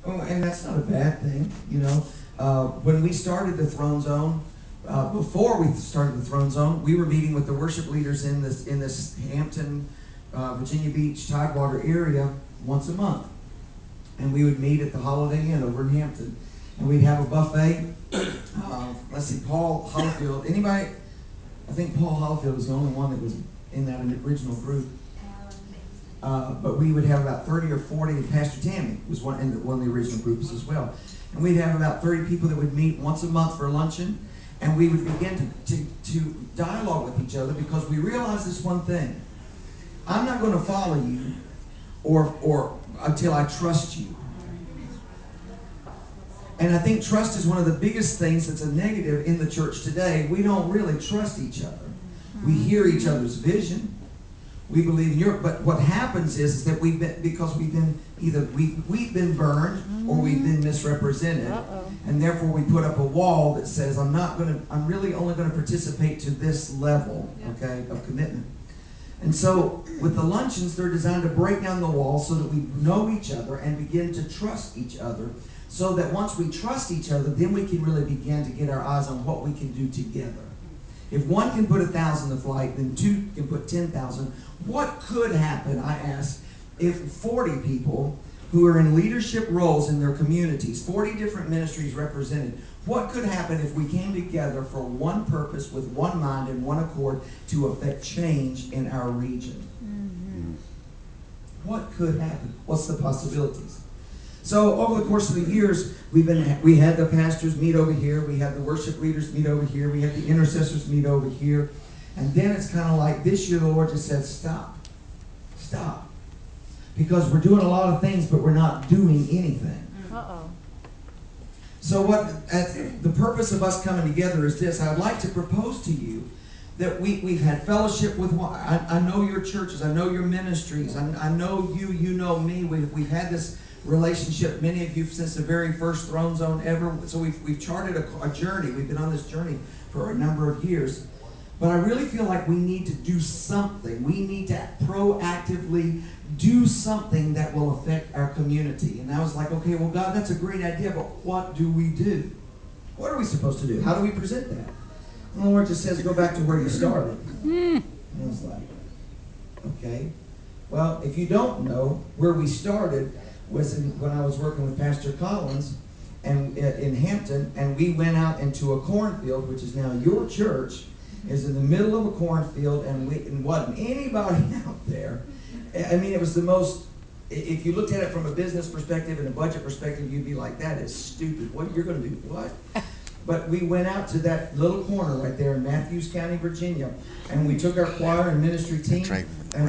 Oh, and that's not a bad thing, you know. When we started the Throne Zone, before we started the Throne Zone, we were meeting with the worship leaders in this Hampton, Virginia Beach, Tidewater area once a month. And we would meet at the Holiday Inn over in Hampton. And we'd have a buffet. Let's see, Paul Hollifield. Anybody? I think Paul Hollifield was the only one that was in that original group. But we would have about 30 or 40, and Pastor Tammy was one of the original groups as well. And we'd have about 30 people that would meet once a month for luncheon, and we would begin to dialogue with each other, because we realized this one thing: I'm not going to follow you or until I trust you. And I think trust is one of the biggest things that's a negative in the church today. We don't really trust each other. We hear each other's vision. We believe in your, but what happens is that we've been either we've been burned or we've been misrepresented, and therefore we put up a wall that says I'm really only going to participate to this level, okay, of commitment. And so with the luncheons, they're designed to break down the wall so that we know each other and begin to trust each other, so that once we trust each other, then we can really begin to get our eyes on what we can do together. If one can put 1,000 to flight, then two can put 10,000. What could happen, I ask, if 40 people who are in leadership roles in their communities, 40 different ministries represented, what could happen if we came together for one purpose, with one mind and one accord, to affect change in our region? What could happen? What's the possibilities? So over the course of the years, we had the pastors meet over here, we had the worship leaders meet over here, we had the intercessors meet over here, and then it's kind of like this year the Lord just said, stop, because we're doing a lot of things, but we're not doing anything. So the purpose of us coming together is this: I'd like to propose to you that we've had fellowship with one. I know your churches, I know your ministries, I know you know me. We've had this relationship, many of you, since the very first Throne Zone ever. So we've charted a journey. We've been on this journey for a number of years. But I really feel like we need to do something. We need to proactively do something that will affect our community. And I was like, okay, well, God, that's a great idea, but what do we do? What are we supposed to do? How do we present that? And the Lord just says, go back to where you started. And I was like, okay. Well, if you don't know, where we started was when I was working with Pastor Collins and in Hampton, and we went out into a cornfield, which is now your church, is in the middle of a cornfield, and wasn't anybody out there. I mean, it was the most, if you looked at it from a business perspective and a budget perspective, you'd be like, that is stupid. What you're going to do? What? But we went out to that little corner right there in Matthews County, Virginia, and we took our choir and ministry team, and